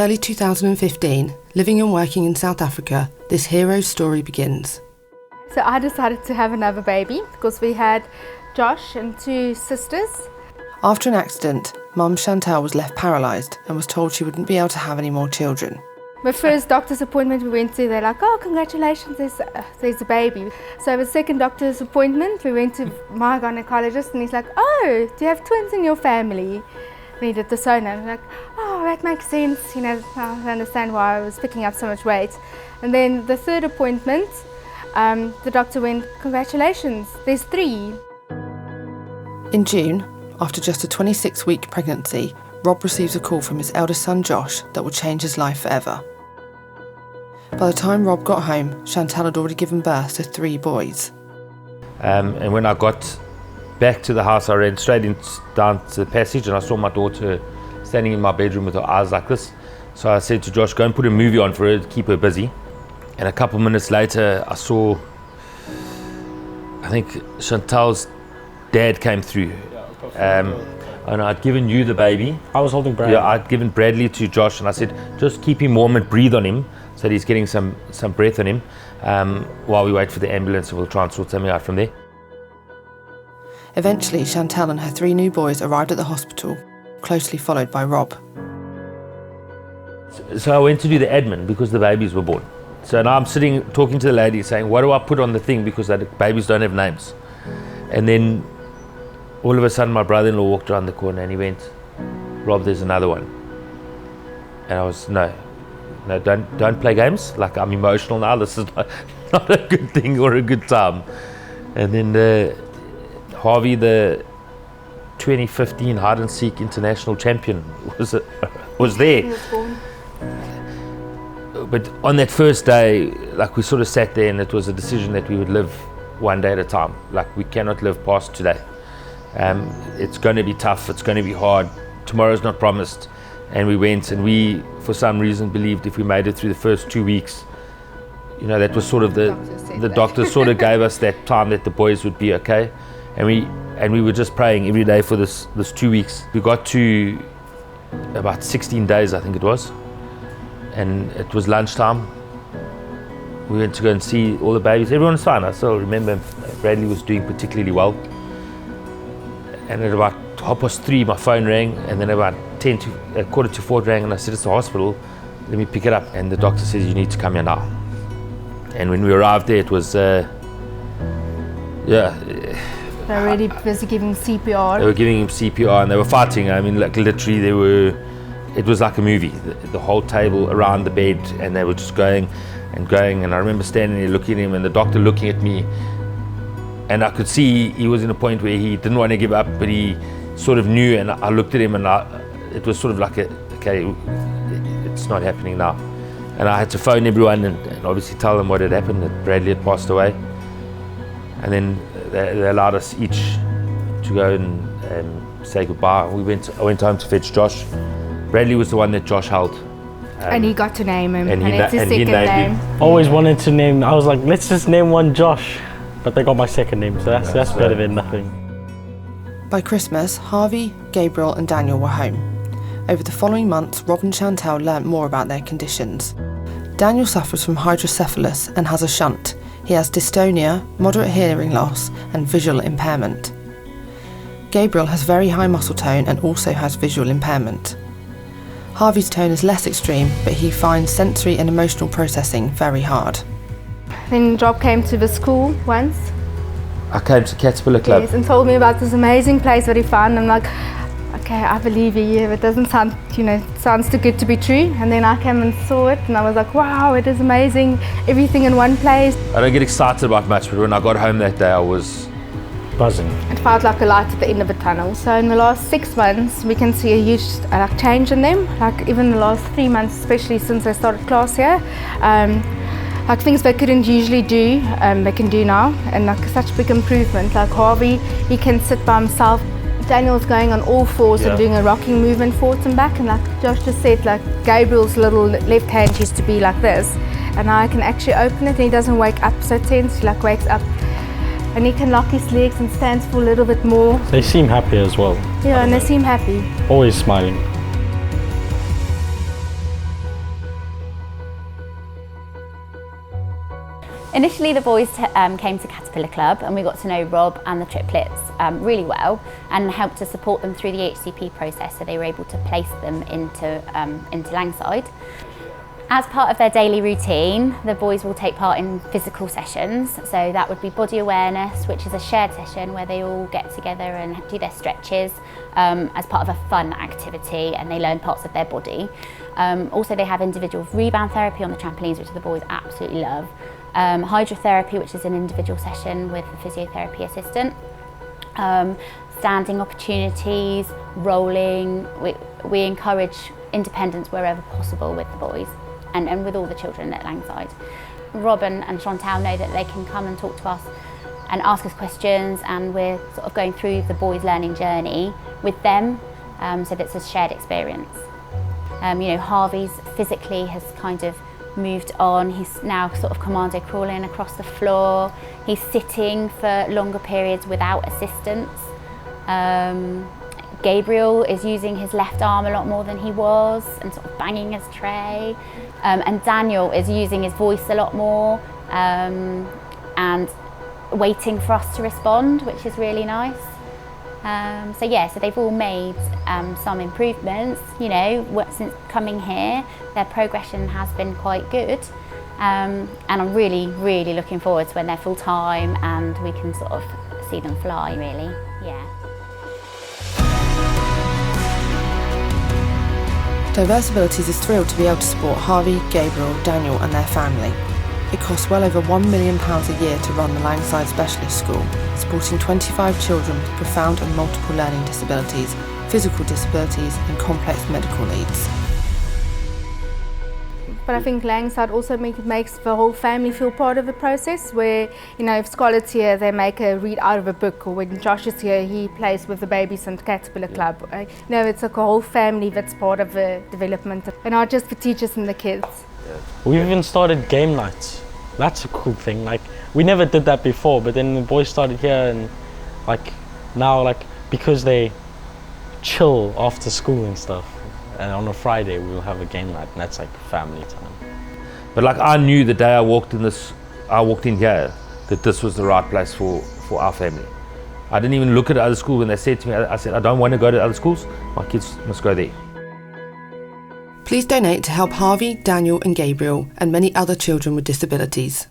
early 2015, living and working in South Africa, this hero's story begins. So I decided to have another baby because we had Josh and two sisters. After an accident, Mum Chantal was left paralysed and was told she wouldn't be able to have any more children. My first doctor's appointment we went to, they're like, oh, congratulations, there's a baby. So the second doctor's appointment, we went to my gynecologist and he's like, oh, do you have twins in your family? And he did the sono. And I'm like, oh, that makes sense. You know, I understand why I was picking up so much weight. And then the third appointment, the doctor went, congratulations, there's 3. In June, after just a 26-week pregnancy, Rob receives a call from his eldest son Josh that will change his life forever. By the time Rob got home, Chantal had already given birth to 3 boys. And when I got back to the house, I ran straight down to the passage and I saw my daughter standing in my bedroom with her eyes like this. So I said to Josh, go and put a movie on for her to keep her busy. And a couple of minutes later, I saw, I think Chantal's dad came through. And I'd given you the baby. I was holding Bradley. Yeah, I'd given Bradley to Josh and I said, just keep him warm and breathe on him so that he's getting some breath on him while we wait for the ambulance and we'll try and sort something out from there. Eventually, Chantal and her 3 new boys arrived at the hospital, closely followed by Rob. So I went to do the admin because the babies were born. So now I'm sitting talking to the lady saying, what do I put on the thing because the babies don't have names? And then all of a sudden my brother-in-law walked around the corner and he went, Rob, there's another one. And I was, no, don't play games. Like, I'm emotional now. This is not a good thing or a good time. And then Harvey, the 2015 hide and seek international champion, was there. He was born. But on that first day, like, we sort of sat there and it was a decision that we would live one day at a time. Like, we cannot live past today. It's going to be tough, it's going to be hard, tomorrow's not promised. And we went and we, for some reason, believed if we made it through the first 2 weeks, you know, that was sort of the doctor sort of gave us that time that the boys would be okay. And we were just praying every day for this 2 weeks. We got to about 16 days, I think it was. And it was lunchtime. We went to go and see all the babies. Everyone was fine. I still remember Bradley was doing particularly well. And at about 3:30, my phone rang, and then about 4:45 rang, and I said, it's the hospital, let me pick it up. And the doctor says, you need to come here now. And when we arrived there, it was, They're already busy giving CPR. They were giving him CPR, and they were fighting. I mean, like, literally, it was like a movie. The whole table around the bed, and they were just going and going. And I remember standing there looking at him, and the doctor looking at me. And I could see he was in a point where he didn't want to give up, but he sort of knew. And I looked at him, and it was sort of like, okay, it's not happening now. And I had to phone everyone and obviously tell them what had happened, that Bradley had passed away. And then they allowed us each to go and say goodbye. I went home to fetch Josh. Bradley was the one that Josh held. And he got to name him, and it's his and second name. Always wanted to name, I was like, let's just name one Josh. But they got my second name, so that's better than nothing. By Christmas, Harvey, Gabriel and Daniel were home. Over the following months, Rob and Chantal learnt more about their conditions. Daniel suffers from hydrocephalus and has a shunt. He has dystonia, moderate hearing loss and visual impairment. Gabriel has very high muscle tone and also has visual impairment. Harvey's tone is less extreme, but he finds sensory and emotional processing very hard. Then Job came to the school once. I came to Caterpillar Club. Yes, and told me about this amazing place that he found. I'm like, okay, I believe you. It doesn't sound, sounds too good to be true. And then I came and saw it, and I was like, wow, it is amazing. Everything in one place. I don't get excited about much, but when I got home that day, I was buzzing. It felt like a light at the end of a tunnel. So in the last 6 months, we can see a huge change in them. Like even the last 3 months, especially since I started class here. Like things they couldn't usually do, they can do now, and like such big improvement. Like Harvey, he can sit by himself. Daniel's going on all fours and doing a rocking movement forwards and back, and like Josh just said, like Gabriel's little left hand used to be like this, and now I can actually open it and he doesn't wake up so tense, he like wakes up and he can lock his legs and stands for a little bit more. They seem happy as well. Yeah, and they seem happy. Always smiling. Initially the boys came to Caterpillar Club and we got to know Rob and the triplets really well and helped to support them through the HCP process, so they were able to place them into Langside. As part of their daily routine, the boys will take part in physical sessions. So that would be body awareness, which is a shared session where they all get together and do their stretches as part of a fun activity, and they learn parts of their body. Also, they have individual rebound therapy on the trampolines, which the boys absolutely love. Hydrotherapy, which is an individual session with a physiotherapy assistant. Standing opportunities, rolling. We encourage independence wherever possible with the boys. And with all the children at Langside. Rob and Chantal know that they can come and talk to us and ask us questions, and we're sort of going through the boys' learning journey with them, so that it's a shared experience. You know, Harvey's physically has kind of moved on. He's now sort of commando crawling across the floor. He's sitting for longer periods without assistance. Gabriel is using his left arm a lot more than he was and sort of banging his tray. And Daniel is using his voice a lot more and waiting for us to respond, which is really nice. So yeah, so they've all made some improvements, you know, since coming here. Their progression has been quite good. And I'm really, really looking forward to when they're full time and we can sort of see them fly, really, yeah. Diverse Abilities is thrilled to be able to support Harvey, Gabriel, Daniel and their family. It costs well over £1 million a year to run the Langside Specialist School, supporting 25 children with profound and multiple learning disabilities, physical disabilities and complex medical needs. But I think Langside also makes the whole family feel part of the process, where, you know, if Scarlett's here, they make a read out of a book, or when Josh is here, he plays with the babies in the Caterpillar Club. You know, it's like a whole family that's part of the development, and not just the teachers and the kids. We've even started game nights. That's a cool thing. Like, we never did that before, but then the boys started here, and like now, like, because they chill after school and stuff, and on a Friday we'll have a game night, and that's like family time. But like, I knew the day I walked in here, that this was the right place for our family. I didn't even look at other schools. When they said to me, I said, I don't want to go to other schools, my kids must go there. Please donate to help Harvey, Daniel and Gabriel and many other children with disabilities.